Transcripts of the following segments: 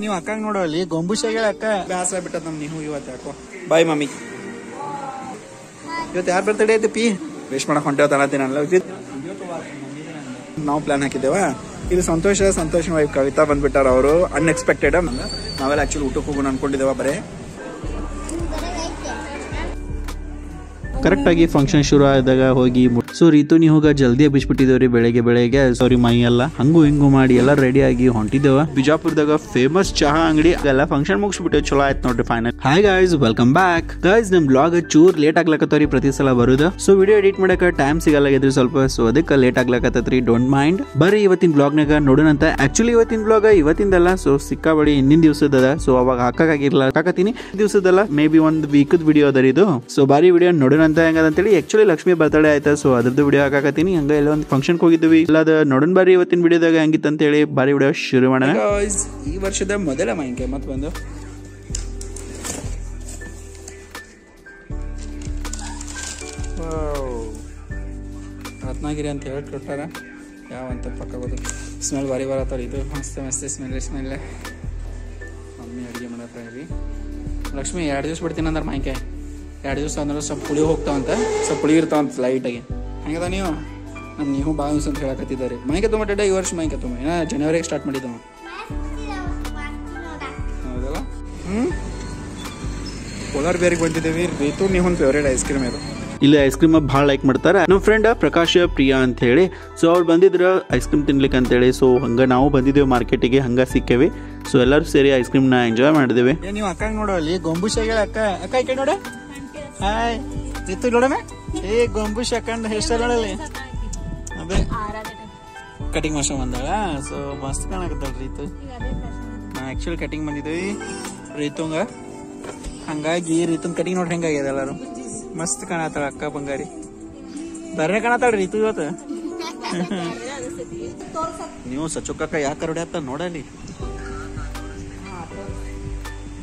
ನೀವು ಅಕ್ಕಂಗ್ ನೋಡೋಲ್ಲಿ ಗೊಂಬುಷಾಗ ಅಕ್ಕ ಬ್ಯಾಸರ ಬಿಟ್ಟದ ನಮ್ ನೀವು ಇವತ್ತು ಯಾಕೋ. Bye mummy. ಇವತ್ತು ಯಾರು ಬರ್ತಡೇ ಐತಿ ಪಿ ವೇಸ್ಟ್ ಮಾಡಕ್ ಹೊಂಟೇವ್ ಅನ್ನತ್ತೀನಲ್ಲ. ನಾವು ಪ್ಲಾನ್ ಹಾಕಿದ್ದೇವ. ಇದು ಸಂತೋಷ್ ವೈಫ್ ಕವಿತಾ ಬಂದ್ಬಿಟ್ಟಾರ. ಅವರು ಅನ್ಎಕ್ಸ್ಪೆಕ್ಟೆಡ್. ನಾವೆಲ್ಲ ಆಕ್ಚುಲಿ ಊಟಕ್ಕೆ ಹೋಗೋಣ ಅನ್ಕೊಂಡಿದ್ದೇವ. ಬರೇ ಕರೆಕ್ಟ್ ಆಗಿ ಫಂಕ್ಷನ್ ಶುರು ಆದಾಗ ಹೋಗಿ ಸೊ ರೀತು ನೀವು ಹೋಗ ಜಲ್ದಿ ಎಬ್ಬಿಸ್ಬಿಟ್ಟಿದ್ದೇವ್ರಿ ಬೆಳಗ್ಗೆ ಸಾರಿ ಮೈ ಎಲ್ಲ ಹಂಗು ಹಿಂಗು ಮಾಡಿ ಎಲ್ಲ ರೆಡಿ ಆಗಿ ಹೊಂಟಿದ್ದೇವ. ಬಿಜಾಪುರದಾಗ ಫೇಮಸ್ ಚಹಾ ಅಂಗಡಿ ಎಲ್ಲ ಫಂಕ್ಷನ್ ಮುಗಿಸ್ಬಿಟ್ಟೆ. ಚಲೋ ಆಯ್ತು ನೋಡ್ರಿ final. Hi guys, welcome back. Guys, ನಮ್ ಬ್ಲಾಗ್ ಚೂರ್ ಲೇಟ್ ಆಗ್ಲಕತ್ತವ್ರಿ ಪ್ರತಿ ಸಲ ಬರುದ. ಸೊ ವಿಡಿಯೋ ಎಡಿಟ್ ಮಾಡಕ ಟೈಮ್ ಸಿಗಲ್ಲಾಗಿದ್ರಿ ಸ್ವಲ್ಪ. ಸೊ ಅದಕ್ಕೆ ಲೇಟ್ ಆಗ್ಲಕತ್ತತ್ರಿ. Don't mind. ಬರ್ರಿ ಇವತ್ತಿನ ಬ್ಲಾಗ್ನಾಗ ನೋಡೋಣಂತ. ಆಕ್ಚುಲಿ ಇವತ್ತಿನ ಬ್ಲಾಗ್ ಇವತ್ತಿಂದಲ್ಲ, ಸೊ ಸಿಕ್ಕಾಬಡಿ ಹಿಂದಿನ ದಿವಸದ. ಸೊ ಅವಾಗ ಹಾಕಾಗಿರ್ಲ ಹಾಕತೀನಿ ದಿವಸದಲ್ಲ, ಮೇ ಬಿ ಒಂದ್ ವೀಕದ ವಿಡಿಯೋ ಅದರ ಇದು. ಸೊ ಬಾರಿ ವಿಡಿಯೋ ನೋಡೋಣ ಅಂತೇಳಿ. ಆಕ್ಚುಲಿ ಲಕ್ಷ್ಮಿ ಬರ್ತ್ಡೇ ಆಯ್ತಾ, ಸೊ ಅದ್ರದ್ದು ವಿಡಿಯೋ ಹಾಕಾಕತ್ತೀನಿ. ಹಂಗ ಎಲ್ಲ ಒಂದು ಫಂಕ್ಷನ್ ಹೋಗಿದ್ವಿ. ಇಲ್ಲದ ನೋಡೋಣ ಬಾರಿ ಇವತ್ತಿನ ವಿಡಿಯೋದಾಗ ಹೆಂಗಿತ್ತು ಅಂತ ಹೇಳಿ ಬಾರಿ ವಿಡಿಯೋ ಶುರು ಮಾಡೋಣ. ಈ ವರ್ಷದ ಮೊದಲ ಮಾವಿನಕಾಯಿ ಮತ್ತೆ ಬಂದು ರತ್ನಗಿರಿ ಅಂತ ಹೇಳಿ ಕೊಟ್ಟಾರ. ಯಾವಂತ ಪಕ್ಕ ಗೊತ್ತು. ಸ್ಮೆಲ್ ಬಾರಿ ಬರತ್ತಾರ. ಇದು ಮಸ್ತ್ ಸ್ಮೆಲ್. ಮಮ್ಮಿ ಅಡುಗೆ ಮಾಡತ್ತೀವಿ. ಲಕ್ಷ್ಮಿ 2 ದಿವಸ ಬಿಡ್ತೀನಿ ಅಂದ್ರೆ ಮಾವಿನಕಾಯಿ 2 ದಿವಸ ಅಂದ್ರೆ ಸ್ವಲ್ಪ ಪುಳಿ ಹೋಗ್ತಾವಂತ, ಸ್ವಲ್ಪ ಪುಳಿ ಇರ್ತಾವಂತ ಲೈಟಾಗಿ. ಹಂಗದ ನೀವು ಭಾಳ ದಿವಸ ಅಂತ ಹೇಳಕತ್ತಿದ್ದಾರೆ. ಮಾವಿನಕಾಯಿ ತೊಗೊಂಬಿಟ್ಟೆ ಈ ವರ್ಷ. ಮಾವಿನಕಾಯಿ ತೊಗೊಂಬ ಜನವರಿಗೆ ಸ್ಟಾರ್ಟ್ ಮಾಡಿದ್ದವ. ಹೌದಲ್ಲ. ಕೋಲಾರ ಬೇರಿಗೆ ಬಂದಿದ್ದೇವೆ. ರೀತು ನೀವು ಒಂದು ಫೇವ್ರೇಟ್ ಐಸ್ ಕ್ರೀಮ್ ಇದು. ಇಲ್ಲಿ ಐಸ್ ಕ್ರೀಮ್ ಭಾಳ ಲೈಕ್ ಮಾಡ್ತಾರ. ನಮ್ಮ ಫ್ರೆಂಡ್ ಪ್ರಕಾಶ್ ಪ್ರಿಯಾ ಅಂತ ಹೇಳಿ. ಸೊ ಅವ್ರು ಬಂದಿದ್ರು ಐಸ್ ಕ್ರೀಮ್ ತಿನ್ಲಿಕ್ಕೆ ಅಂತೇಳಿ. ಸೊ ಹಂಗ ನಾವು ಬಂದಿದ್ದೇವೆ ಮಾರ್ಕೆಟಿಗೆ. ಹಂಗ ಸಿಕ್ಕೇವಿ. ಸೊ ಎಲ್ಲರೂ ಸೇರಿ ಐಸ್ ಕ್ರೀಮ್ ನ ಎಂಜಾಯ್ ಮಾಡಿದೇವೆ. ನೀವು ಅಕ್ಕಂಗ್ ನೋಡೋಲ್ಲಿ ಗೊಂಬುಷಾಗ ಅಕ್ಕ ಈ ಕಡೆ ನೋಡ. ಹಾಯ್ ರೀತು ನೋಡೋಣ. ಗೊಂಬುಷ್ ಅಕ್ಕಂಡ್ ಹೇರ್ ಸ್ಟೈಲ್ ನೋಡಲ್ಲಿ. ಅದೇ ಕಟಿಂಗ್ ಮಷನ್ ಬಂದಾಳ. ಸೊ ಮಸ್ತ್ ಕಾಣಕತ್ತಳ ರೀತು. ನಾ ಆಕ್ಚುಲಿ ಕಟಿಂಗ್ ಬಂದಿದ್ದೀವಿ ರೀತುಂಗ. ಹಂಗಾಗಿ ರೀತುನ್ ಕಟಿಂಗ್ ನೋಡ್ರಿ ಹೆಂಗಾಗ್ಯದ. ಎಲ್ಲಾರು ಮಸ್ತ್ ಕಾಣತ್ತಾಳ. ಅಕ್ಕ ಬಂಗಾರಿ ಬರ್ರೆ ಕಾಣತ್ತಾಳ ರೀತು ಇವತ್ತು. ನೀವು ಸಚೋಕಕ್ಕ ಯಾಕೆ ರೆಡಿ ಆಗ್ತಾ ನೋಡಲಿ.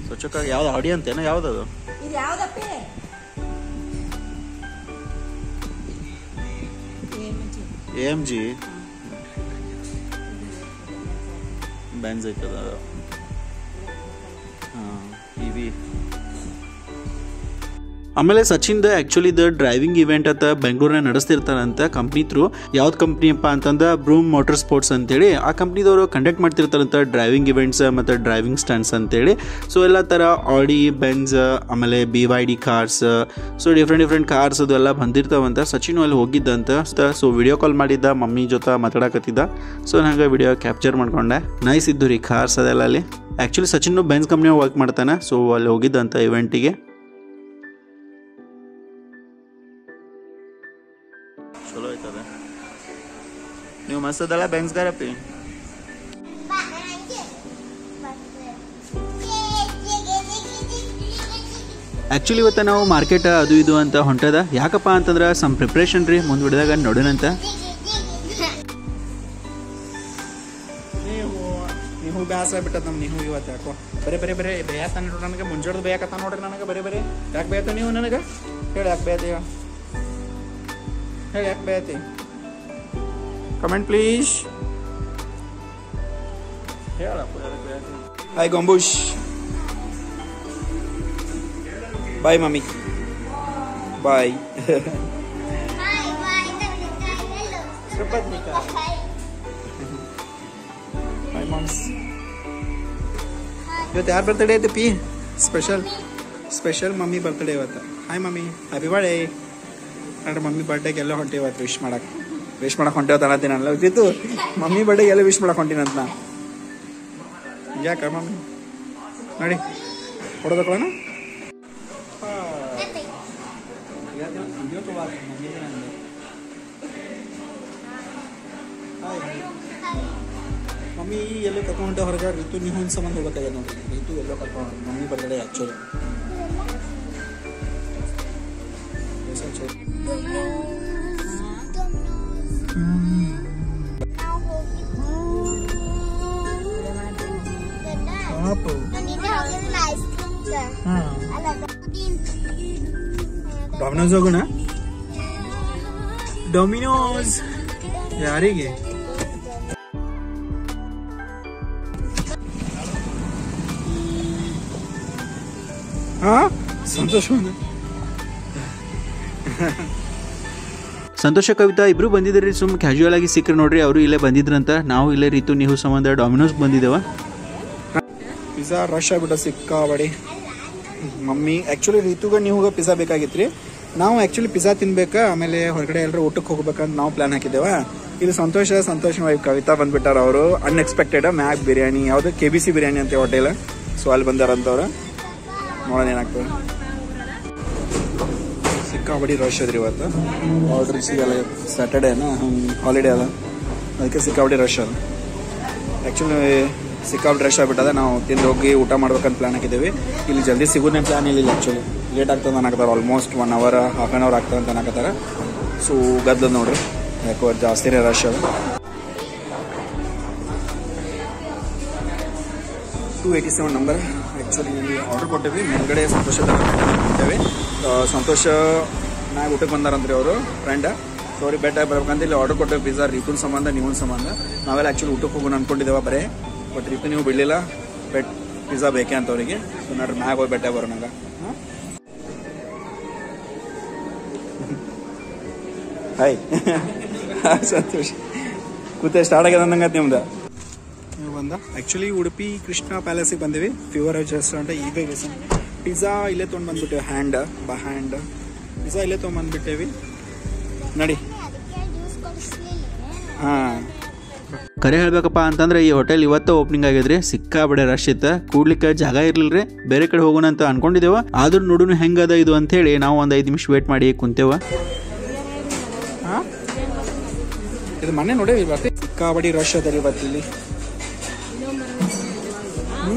ಸಚೋಕ ಯಾವ್ದು ಆಡಿ ಅಂತೇನ ಯಾವ್ದದು? AMG ಬೆಂಜ್ ಐತದ. EV. ಆಮೇಲೆ ಸಚಿನ್ ಆಕ್ಚುಲಿ ಡ್ರೈವಿಂಗ್ ಇವೆಂಟ್ ಅಂತ ಬೆಂಗಳೂರಿನ ನಡೆಸ್ತಿರ್ತಾರಂತ ಕಂಪ್ನಿ ಥ್ರೂ. ಯಾವ್ದು ಕಂಪ್ನಿ ಅಪ್ಪ ಅಂತಂದ್ರೆ ಬ್ರೂಮ್ ಮೋಟರ್ ಸ್ಪೋರ್ಟ್ಸ್ ಅಂತೇಳಿ. ಆ ಕಂಪ್ನಿದವರು ಕಂಡಕ್ಟ್ ಮಾಡ್ತಿರ್ತಾರಂತ ಡ್ರೈವಿಂಗ್ ಇವೆಂಟ್ಸ್ ಮತ್ತು ಡ್ರೈವಿಂಗ್ ಸ್ಟಂಟ್ಸ್ ಅಂತೇಳಿ. ಸೊ ಎಲ್ಲ ಥರ ಆಡಿ, ಬೆಂಜ್, ಆಮೇಲೆ BYD cars, so different cars ಅದು ಎಲ್ಲ ಬಂದಿರ್ತಾವಂತ. ಸಚಿನ್ ಅಲ್ಲಿ ಹೋಗಿದ್ದಂತ. ಸೊ ವಿಡಿಯೋ ಕಾಲ್ ಮಾಡಿದ್ದ, ಮಮ್ಮಿ ಜೊತೆ ಮಾತಾಡಕತ್ತಿದ್ದ. ಸೊ ನಂಗೆ ವಿಡಿಯೋ ಕ್ಯಾಪ್ಚರ್ ಮಾಡ್ಕೊಂಡೆ. ನೈಸ್ ಇದ್ದು ರೀ ಕಾರ್ಸ್ ಅದೆಲ್ಲ ಅಲ್ಲಿ. Actually Sachin Benz company work ಮಾಡ್ತಾನೆ. ಸೊ ಅಲ್ಲಿ ಹೋಗಿದ್ದಂತ ಇವೆಂಟಿಗೆ. ಚಲೋ ಐತದ. ನೀವು ಮಸ್ತ್ ಅದಲ್ಲ ಬೆಂಗ್ಸ್ ಗಾರಪ್ಪಿ. ಆಕ್ಚುಲಿ ಇವತ್ತ ನಾವು ಮಾರ್ಕೆಟ್ ಅದು ಇದು ಅಂತ ಹೊಂಟದ. ಯಾಕಪ್ಪ ಅಂತಂದ್ರೆ ಸಮ್ ಪ್ರಿಪ್ರೇಷನ್ ರೀ. ಮುಂದೆ ಬಿಡಿದಾಗ ನೋಡೋಣಂತ. ನೀವು ಬ್ಯಾಸರ ಬಿಟ್ಟದ ನೀವು ಇವತ್ತು ಯಾಕೋ. ಬರೇ ಬೇಯಾತ ನೋಡ್ರಿ. ನನಗೆ ಮುಂಜಾಡ್ದು ಬೇಯಕತ್ತ ನೋಡ್ರಿ. ನನಗೆ ಬರೇ ಯಾಕೆ ಬೇಯತ್ತ ನೀವು? ನನಗೆ ಹೇಳಿ ಯಾಕೆ ಬೇಯತ್ತೀವ? ಹೇಳಿ ಯಾಕೆ ಬೇಯತಿ? Comment please. ಹಾಯ್ ಗೊಂಬುಷ್. Bye mummy. Bye. Bye moms. ಇವತ್ತು ಯಾರು ಬರ್ತಡೇ ಐತೆ ಪಿ? ಸ್ಪೆಷಲ್ ಮಮ್ಮಿ ಬರ್ತಡೇ ಇವತ್ತು. Hi mummy, happy birthday. ಅಂದ್ರೆ ಮಮ್ಮಿ ಬರ್ಡೇಗೆ ಎಲ್ಲ ಹೊಂಟೇವ ವಿಶ್ ಮಾಡಕ್ ಹೊಂಟೇವ ಅನ್ನತ್ತೀನಲ್ಲ. ಇದ್ದಿತ್ತು ಮಮ್ಮಿ ಬರ್ಡೇಗೆ ಎಲ್ಲ ವಿಶ್ ಮಾಡಕ್ ಹೊಂಟೀನಂತ ನಾ. ಯಾಕ ಮಮ್ಮಿ ನೋಡಿ ಹೊಡೋದಕ್ಕಳನ. ಮಮ್ಮಿ ಎಲ್ಲೋ ಕರ್ಕೊಂಡು ಹೊಂಟೆ ಹೊರಗೆ. ರಿತು ನೀವು ಒಂದು ಸಂಬಂಧ ಹೋಗ್ಬೇಕಾಗ್ಯದ ನೋಡ್ರಿ. ರಿತು ಎಲ್ಲೋ ಕರ್ಕೊಂಡು ಮಮ್ಮಿ ಬರ್ಡೇ ಆ್ಯಕ್ಚುಲಿ. ಡೊಮಿನೋಸ್ ಹೋಗೋಣ. ಡೊಮಿನೋಸ್ ಯಾರಿಗೆ? ಸಂತೋಷ ಸಂತೋಷ ಕವಿತಾ ಇಬ್ರು ಬಂದಿದ್ರಿ, ಸುಮ್ ಕ್ಯಾಶುವಲ್ ಆಗಿ ಸಿಕ್ಕರು ನೋಡ್ರಿ. ಅವರು ಇಲ್ಲೇ ಬಂದಿದ್ರಂತ. ನಾವು ಇಲ್ಲೇ ರೀತು ನೀವು ಸಂಬಂಧ ಡಾಮಿನೋಸ್ ಬಂದಿದ್ದೇವ. ಪಿಜ್ಜಾ ರಶ್ ಆಗ್ಬಿಟ್ಟ ಸಿಕ್ಕಾಬಡಿ. ಮಮ್ಮಿ ಆ್ಯಕ್ಚುಲಿ ರೀತುಗೆ ನೀವುಗ ಪಿಜ್ಜಾ ಬೇಕಾಗಿತ್ತು ರೀ. ನಾವು ಆ್ಯಕ್ಚುಲಿ ಪಿಜ್ಜಾ ತಿನ್ಬೇಕಾ, ಆಮೇಲೆ ಹೊರಗಡೆ ಎಲ್ಲರೂ ಊಟಕ್ಕೆ ಹೋಗ್ಬೇಕಂತ ನಾವು ಪ್ಲಾನ್ ಹಾಕಿದ್ದೇವ. ಇದು ಸಂತೋಷ ವೈಫ್ ಕವಿತಾ ಬಂದ್ಬಿಟ್ಟಾರ. ಅವರು ಅನ್ಎಕ್ಸ್ಪೆಕ್ಟೆಡ್ ಮ್ಯಾಕ್ ಬಿರಿಯಾನಿ ಯಾವುದು KBC ಬಿರಿಯಾನಿ ಅಂತ ಹೋಟೆಲ್, ಸೊ ಅಲ್ಲಿ ಬಂದಾರಂತವ್ರು. ನೋಡೋಣ ಏನಾಗ್ತದೆ. ಸಿಕ್ಕಾಬಡಿ ರಶ್ ಅದ್ರಿ ಇವತ್ತು. ಆರ್ಡ್ರ್ ಸಿಗಲ್ಲ, ಸ್ಯಾಟರ್ಡೇನ ಹಾಲಿಡೇ ಅದ, ಅದಕ್ಕೆ ಸಿಕ್ಕಾಬಡಿ ರಶ್ ಅದ. ಆ್ಯಕ್ಚುಲಿ ಸಿಕ್ಕಾಬಡಿ ರಶ್ ಆಗ್ಬಿಟ್ಟದ. ನಾವು ತಿಂದು ಹೋಗಿ ಊಟ ಮಾಡ್ಬೇಕಂತ ಪ್ಲಾನ್ ಹಾಕಿದ್ದೇವೆ. ಇಲ್ಲಿ ಜಲ್ದಿ ಸಿಗೋದೇ ಪ್ಲಾನ್ ಇಲ್ಲ. ಆ್ಯಕ್ಚುಲಿ ಲೇಟ್ ಆಗ್ತದೆ ಅನ್ನಕತ್ತಾರ. Almost 1 hour half an hour ಆಗ್ತದೆ ಅಂತ ಅನ್ನಕತ್ತಾರ. ಸೊ ಗದ್ದಲ ನೋಡ್ರಿ, ಯಾಕೋ ಜಾಸ್ತಿನೇ ರಶ್ ಅದ. 287 ನಂಬರ್. Actually order ಕೊಟ್ಟೇವಿ. ಮೇಲ್ಗಡೆ ಸಂತೋಷದ ಕೊಟ್ಟೇವಿ. ಸಂತೋಷ ಮ್ಯಾಗ ಊಟಕ್ಕೆ ಬಂದಾರಂತ್ರಿ ಅವರು ಫ್ರೆಂಡ್. ಸೊ ಅವ್ರಿಗೆ ಬೆಟ್ಟ ಬರ್ಬೇಕಂತ ಇಲ್ಲಿ ಆರ್ಡರ್ ಕೊಟ್ಟೇವಿ ಪಿಜ್ಜಾ. ರೀತುನ್ ಸಂಬಂಧ ನೀವನ್ ಸಂಬಂಧ ನಾವೆಲ್ಲ ಆ್ಯಕ್ಚುಲಿ ಊಟಕ್ಕೆ ಹೋಗೋಣ ಅನ್ಕೊಂಡಿದ್ದೇವೆ ಬರೇ. ಬಟ್ ರೀತು ನೀವು ಬಿಡಲಿಲ್ಲ, ಪಿಜ್ಜಾ ಬೇಕೆ ಅಂತ ಅವರಿಗೆ. ಸೊ ನೋಡ್ರಿ ಮ್ಯಾಗ ಹೋಗಿ ಬೆಟ್ಟ ಬರೋಣಂಗ. ಹಾಯ್ ಸಂತೋಷ್ ಕೂತೆ ಸ್ಟಾರ್ಟ್ ಆಗ್ಯದ ಅಂದಂಗ ನಿಮ್ದು ಬಂದ. ಆ್ಯಕ್ಚುಲಿ ಉಡುಪಿ ಕೃಷ್ಣ ಪ್ಯಾಲೇಸಿಗೆ ಬಂದಿವಿ. Pure veg restaurant. ಈಗ ಪಿಜ್ಜಾ ಇಲ್ಲೇ ತೊಗೊಂಡು ಬಂದ್ಬಿಟ್ಟೇವಿ. ಹ್ಯಾಂಡ್ ಪಿಜ್ಜಾ ಇಲ್ಲೇ ತೊಗೊಂಡ್ಬಂದ್ಬಿಟ್ಟೇವಿ ನಡಿ. ಹಾಂ, ಕರೆ ಹೇಳ್ಬೇಕಪ್ಪ ಅಂತಂದ್ರೆ ಈ ಹೋಟೆಲ್ ಇವತ್ತು ಓಪನಿಂಗ್ ಆಗಿದ್ರಿ. ಸಿಕ್ಕಾಬಡೆ ರಶ್ ಇತ್ತು, ಕೂಡ್ಲಿಕ್ಕೆ ಜಾಗ ಇರ್ಲಿಲ್ರಿ. ಬೇರೆ ಕಡೆ ಹೋಗೋಣ ಅಂತ ಅನ್ಕೊಂಡಿದ್ದೇವ. ಆದ್ರೂ ನೋಡೋಣ ಹೆಂಗದ ಇದು ಅಂತ ಹೇಳಿ ನಾವು ಒಂದು 5 ನಿಮಿಷ ವೇಟ್ ಮಾಡಿ ಕುಂತೇವ. ಇದು ಮೊನ್ನೆ ನೋಡಿ ಇವತ್ತು ಸಿಕ್ಕಾಬಡಿ ರಶ್ ಅದ ರೀ ಇವತ್ತು ಇಲ್ಲಿ.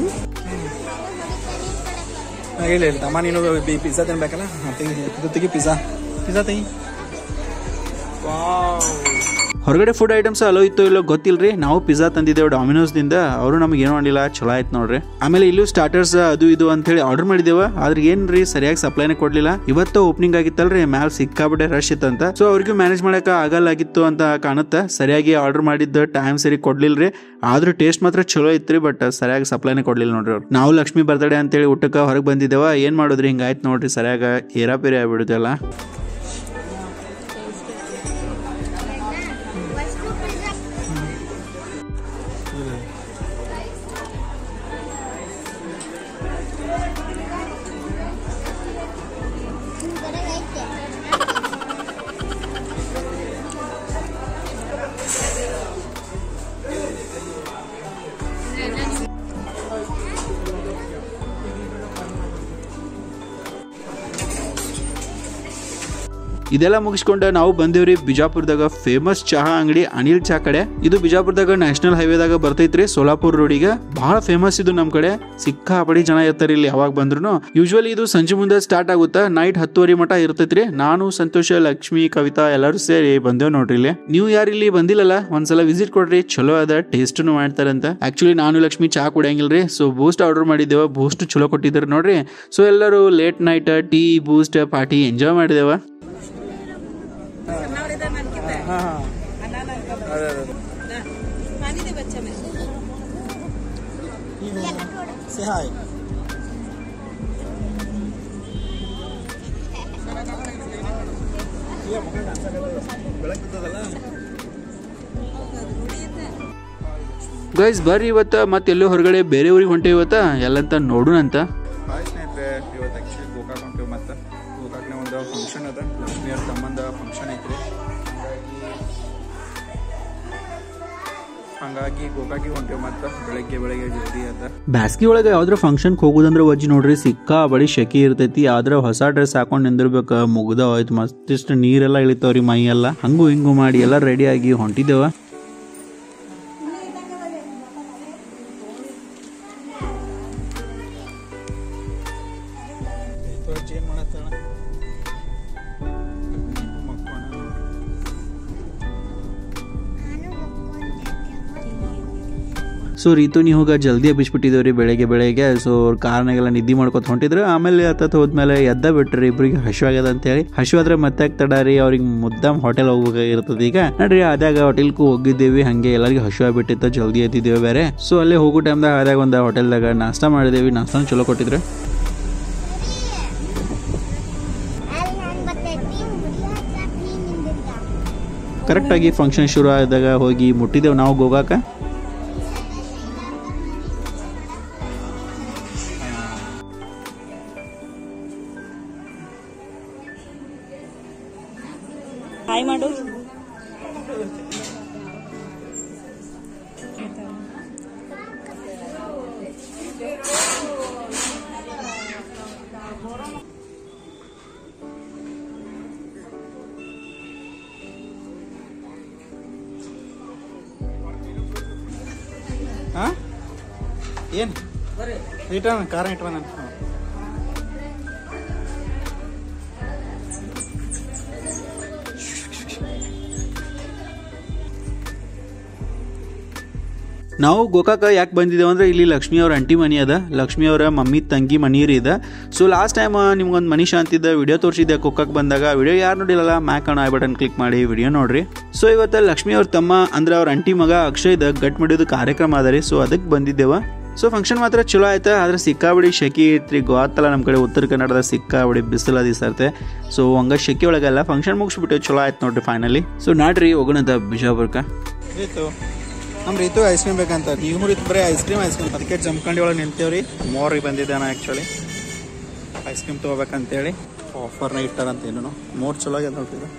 ಇಲ್ಲ ತಮ್ಮ ನೀನು ಪಿಜ್ಜಾ ತಿನ್ಬೇಕಲ್ಲ, ತೆಗಿ ಪಿಜ್ಜಾ ತೆಗಿ. ಹೊರಗಡೆ ಫುಡ್ ಐಟಮ್ಸ್ ಅಲೋ ಇತ್ತೋ ಇಲ್ಲೋ ಗೊತ್ತಿಲ್ರಿ. ನಾವು ಪಿಜ್ಜಾ ತಂದಿದ್ದೇವೆ ಡಾಮಿನೋಸ್ ದಿಂದ. ಅವರು ನಮ್ಗೆ ಏನೋ ಮಾಡಿಲ್ಲ, ಚಲೋ ಆಯ್ತು ನೋಡ್ರಿ. ಆಮೇಲೆ ಇಲ್ಲೂ ಸ್ಟಾರ್ಟರ್ಸ್ ಅದು ಇದು ಅಂತ ಹೇಳಿ ಆರ್ಡರ್ ಮಾಡಿದೇವ. ಆದ್ರೆ ಏನ್ರಿ ಸರಿಯಾಗಿ ಸಪ್ಲೈನೇ ಕೊಡ್ಲಿಲ್ಲ. ಇವತ್ತು ಓಪನಿಂಗ್ ಆಗಿತ್ತಲ್ರಿ, ಮ್ಯಾಲ್ ಸಿಕ್ಕಾಬಿಟ್ಟೆ ರಶ್ ಇತ್ತಂತ. ಸೊ ಅವ್ರಿಗೂ ಮ್ಯಾನೇಜ್ ಮಾಡಕ ಆಗಲ್ಲಾಗಿತ್ತು ಅಂತ ಕಾಣುತ್ತೆ. ಸರಿಯಾಗಿ ಆರ್ಡರ್ ಮಾಡಿದ್ದ ಟೈಮ್ ಸರಿ ಕೊಡ್ಲಿಲ್ರಿ. ಆದ್ರೂ ಟೇಸ್ಟ್ ಮಾತ್ರ ಚಲೋ ಇತ್ರಿ, ಬಟ್ ಸರಿಯಾಗಿ ಸಪ್ಲೈನೇ ಕೊಡ್ಲಿಲ್ಲ ನೋಡ್ರಿ ಅವ್ರು. ನಾವು ಲಕ್ಷ್ಮಿ ಬರ್ತಡೇ ಅಂತೇಳಿ ಊಟಕ್ಕೆ ಹೊರಗೆ ಬಂದಿದ್ದೇವ. ಏನ್ ಮಾಡೋದ್ರಿ, ಹಿಂಗಾಯ್ತು ನೋಡ್ರಿ. ಸರಿಯಾಗ ಏರಾಪೇರಿ ಆಗ್ಬಿಡುತ್ತಲ್ಲ. ಇದೆಲ್ಲ ಮುಗಿಸ್ಕೊಂಡು ನಾವು ಬಂದೇವ್ರಿ ಬಿಜಾಪುರದಾಗ ಫೇಮಸ್ ಚಹಾ ಅಂಗಡಿ ಅನಿಲ್ ಚಾ ಕಡೆ. ಇದು ಬಿಜಾಪುರದಾಗ ನ್ಯಾಷನಲ್ ಹೈವೇದಾಗ ಬರ್ತೈತ್ರಿ, ಸೋಲಾಪುರ್ ರೋಡಿಗೆ. ಬಹಳ ಫೇಮಸ್ ಇದು ನಮ್ ಕಡೆ. ಸಿಕ್ಕಾಪಡಿ ಜನ ಇರ್ತಾರೆ ಇಲ್ಲಿ ಯಾವಾಗ ಬಂದ್ರು. ಯೂಶುವಲಿ ಇದು ಸಂಜೆ ಮುಂದೆ ಸ್ಟಾರ್ಟ್ ಆಗುತ್ತಾ, ನೈಟ್ 10:30 ಮಟ ಇರ್ತೈತ್ರಿ. ನಾನು ಸಂತೋಷ, ಲಕ್ಷ್ಮಿ, ಕವಿತಾ ಎಲ್ಲರೂ ಸೇರಿ ಬಂದೇವ್ ನೋಡ್ರಿ ಇಲ್ಲಿ. ನೀವು ಯಾರು ಇಲ್ಲಿ ಬಂದಿಲ್ಲಲ್ಲ, ಒಂದ್ಸಲ ವಿಸಿಟ್ ಕೊಡ್ರಿ. ಚಲೋ ಅದ, ಟೇಸ್ಟ್ ಮಾಡ್ತಾರಂತ. ಆಕ್ಚುಲಿ ನಾನು ಲಕ್ಷ್ಮಿ ಚಾ ಕುಡಿಯಂಗಿಲ್ರಿ, ಸೊ ಬೂಸ್ಟ್ ಆರ್ಡರ್ ಮಾಡಿದ್ದೇವ. ಬೂಸ್ಟ್ ಚಲೋ ಕೊಟ್ಟಿದ್ದಾರೆ ನೋಡ್ರಿ. ಸೊ ಎಲ್ಲರೂ late night tea boost party enjoy ಮಾಡಿದೇವ. Say hi. ಗೈಸ್ ಬರ್ರಿ, ಇವತ್ತ ಮತ್ತೆಲ್ಲೋ ಹೊರಗಡೆ ಬೇರೆ ಊರಿಗೆ ಹೊಂಟೇವಿ ಇವತ್ತ. ಎಲ್ಲಂತ ನೋಡೋಣ ಅಂತ. ಸ್ನೇಹಿತರೆ, ಇವತ್ತು ಆ್ಯಕ್ಚುಲಿ ಗೋಕಾಕ್ ಹೊಂಟೇವಿ. ಮತ್ತು ಗೋಕಾಕ್ನ ಒಂದು ಫಂಕ್ಷನ್ ಅದ, ಲಕ್ಷ್ಮಿಯವ್ರ ಸಂಬಂಧ ಫಂಕ್ಷನ್ ಐತ್ರಿ. ಹಂಗಾಗಿ ಗೋಕಾಕಿಗೆ ಹೊಂಟೇವಿ. ಮತ್ತು ಬೆಳಗ್ಗೆ ಜಲ್ದಿ ಅದ. ಬ್ಯಾಸ್ಗಿ ಒಳಗೆ ಯಾವ್ದ್ರ ಫಂಕ್ಷನ್ ಹೋಗುದಂದ್ರ ವಜ್ಜಿ ನೋಡ್ರಿ, ಸಿಕ್ಕಾ ಬಡಿ ಶೆಕಿ ಇರ್ತೈತಿ. ಆದ್ರ ಹೊಸ ಡ್ರೆಸ್ ಹಾಕೊಂಡ್ ನಿಂದಿರ್ಬೇಕ, ಮುಗ್ದ ಹೋಯ್ತು. ಮಸ್ತಿಷ್ಟು ನೀರೆಲ್ಲ ಇಳಿತಾವ್ರಿ ಮೈ ಎಲ್ಲ. ಹಂಗು ಹಿಂಗು ಮಾಡಿ ಎಲ್ಲ ರೆಡಿ ಆಗಿ ಹೊಂಟಿದ್ದೇವ. ಸೊ ರೀತು ಹೋಗ ಜಲ್ದಿ ಹಬ್ಬಿಸ್ಬಿಟ್ಟಿದ್ದೇವ್ರಿ ಬೆಳಗ್ಗೆ. ಸೊ ಅವ್ರ ಕಾರ್ನಾಗೆಲ್ಲ ನಿದ್ದೆ ಮಾಡ್ಕೊತ ಹೊಂಟಿದ್ರು. ಆಮೇಲೆ ಹತ್ತತ್ ಹೋದ್ಮೇಲೆ ಎದ್ದ ಬಿಟ್ರಿ. ಇಬ್ರಿಗೆ ಹಶ್ವಾಗ್ಯದ ಅಂತ ಹೇಳಿ. ಹಶ್ವಾದ್ರೆ ಮತ್ತೆ ತಡಾರಿ ಅವ್ರಿಗೆ ಮುದ್ದಾಮ್ ಹೋಟೆಲ್ ಹೋಗ್ಬೇಕಾಗಿರ್ತದೆ. ಈಗ ನೋಡ್ರಿ ಆದಾಗ ಹೋಟೆಲ್ಗೂ ಹೋಗಿದ್ದೇವಿ. ಹಂಗೆ ಎಲ್ಲರಿಗೂ ಹಶ್ವ ಬಿಟ್ಟಿತ್ತ, ಜಲ್ದಿ ಎದ್ದಿದ್ದೇವೆ ಬೇರೆ. ಸೊ ಅಲ್ಲೇ ಹೋಗೋ ಟೈಮ್ದಾಗ ಆದಾಗ ಒಂದು ಹೋಟೆಲ್ದಾಗ ನಾಷ್ಟ ಮಾಡಿದೇವಿ. ನಾಷ್ಟನ ಚಲೋ ಕೊಟ್ಟಿದ್ರು. ಕರೆಕ್ಟಾಗಿ ಫಂಕ್ಷನ್ ಶುರು ಆದಾಗ ಹೋಗಿ ಮುಟ್ಟಿದೆವು ನಾವು ಗೋಕಾಕ. ಹಾಯ್ ಮಾಡು. ಏನು ರಿಟರ್ನ್ ಕಾರ ಇಟ್ವ ನಾನು. ನಾವು ಗೋಕಾಕ ಯಾಕೆ ಬಂದಿದ್ದೇವೆ ಅಂದರೆ ಇಲ್ಲಿ ಲಕ್ಷ್ಮಿ ಅವ್ರ ಅಂಟಿ ಮನಿ ಅದ, ಲಕ್ಷ್ಮಿ ಅವರ ಮಮ್ಮಿ ತಂಗಿ ಮನೀರಿ ಇದೆ. ಸೊ ಲಾಸ್ಟ್ ಟೈಮ್ ನಿಮ್ಗೊಂದು ಮನಿ ಶಾಂತಿದ್ದ ವಿಡಿಯೋ ತೋರಿಸಿದ್ದೆ ಗೋಕಾಕ್ ಬಂದಾಗ. ವಿಡಿಯೋ ಯಾರು ನೋಡಿರಲ್ಲ ಮ್ಯಾಕ್ ಐ ಬಟನ್ ಕ್ಲಿಕ್ ಮಾಡಿ ವಿಡಿಯೋ ನೋಡ್ರಿ. ಸೊ ಇವತ್ತು ಲಕ್ಷ್ಮಿ ಅವ್ರ ತಮ್ಮ ಅಂದ್ರೆ ಅವ್ರ ಅಂಟಿ ಮಗ ಅಕ್ಷಯ್ದ ಗಟ್ ಮಾಡಿಯೋದು ಕಾರ್ಯಕ್ರಮ ಅದ ರೀ. ಸೊ ಅದಕ್ಕೆ ಬಂದಿದ್ದೇವೆ. ಸೊ ಫಂಕ್ಷನ್ ಮಾತ್ರ ಚಲೋ ಆಯ್ತಾ, ಆದ್ರೆ ಸಿಕ್ಕಾಬಿಡಿ ಶೆಕಿ ಐತ್ರಿ. ಗೊತ್ತಲ್ಲ ನಮ್ಮ ಕಡೆ ಉತ್ತರ ಕನ್ನಡದ ಸಿಕ್ಕಾಬಿಡಿ ಬಿಸಿಲು ದಿಸರ್ತೆ. ಸೊ ಹಂಗ ಶೆಕಿ ಒಳಗೆಲ್ಲ ಫಂಕ್ಷನ್ ಮುಗಿಸ್ಬಿಟ್ಟು ಚಲೋ ಆಯ್ತು ನೋಡ್ರಿ ಫೈನಲಿ. ಸೊ ನಾಡ್ರಿ ಹೋಗೋಣಂತ ಬಿಜಾಪುರಕ್ಕ. ನಮ್ಮ ರೀತು ಐಸ್ ಕ್ರೀಮ್ ಬೇಕಂತ. ನೀವು ರೀತು ಬರೀ ಐಸ್ ಕ್ರೀಮ್ ಅದಕ್ಕೆ ಜಮ್ಕಂಡಿ ಒಳಗೆ ನಿಂತೇವ್ರಿ. ಮೋರಿಗೆ ಬಂದಿದ್ದಾನ ಆ್ಯಕ್ಚುಲಿ ಐಸ್ ಕ್ರೀಮ್ ತೊಗೋಬೇಕಂತೇಳಿ ಆಫರ್ನಾಗ ಇಟ್ಟಾರಂತ. ಏನೋ ಮೋರ್ ಚಲೋ ಆಗ್ಯದ ನೋಡ್ರಿ.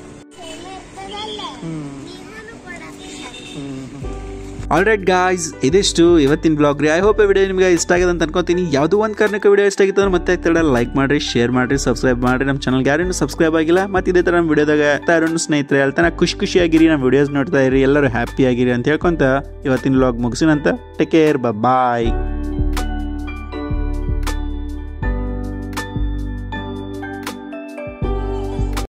ಆಲ್ರೈಟ್ ಗಾಯ್ಸ್, ಇದಿಷ್ಟು ಇವತ್ತಿನ ಬ್ಲಾಗ್ ರೀ. ಐ ಹೋಪ್ ಈ ವಿಡಿಯೋ ನಿಮಗೆ ಇಷ್ಟ ಆಗಿದೆ ಅಂತ ಅನ್ಕೋತೀನಿ. ಯಾವುದೋ ಒಂದು ಕಾರಣಕ್ಕೆ ವಿಡಿಯೋ ಇಷ್ಟ ಆಗಿತ್ತು ಅಂದ್ರೆ ಮತ್ತೆ ಲೈಕ್ ಮಾಡಿರಿ, ಶೇರ್ ಮಾಡಿರಿ, ಸಬ್ಸ್ಕ್ರೈಬ್ ಮಾಡಿರಿ. ನಮ್ಮ ಚಾನಲ್ಗೆ ಯಾರೇನು ಸಬ್ಸ್ಕ್ರೈಬ್ ಆಗಿಲ್ಲ ಮತ್ತು ಇದೇ ಥರ ನಮ್ಮ ವಿಡಿಯೋದಾಗ ಯಾರು ಸ್ನೇಹಿತರೆ ಹೇಳ್ತಾನೆ ಖುಷಿಯಾಗಿರಿ, ನಮ್ಮ ವಿಡಿಯೋಸ್ ನೋಡ್ತಾ ಇರಿ, ಎಲ್ಲರೂ ಹ್ಯಾಪಿ ಆಗಿರಿ ಅಂತ ಹೇಳ್ಕೊಂತ ಇವತ್ತಿನ ಬ್ಲಾಗ್ ಮುಗಿಸಿನಂತ. ಟೇಕ್ ಕೇರ್, ಬಾಯ್.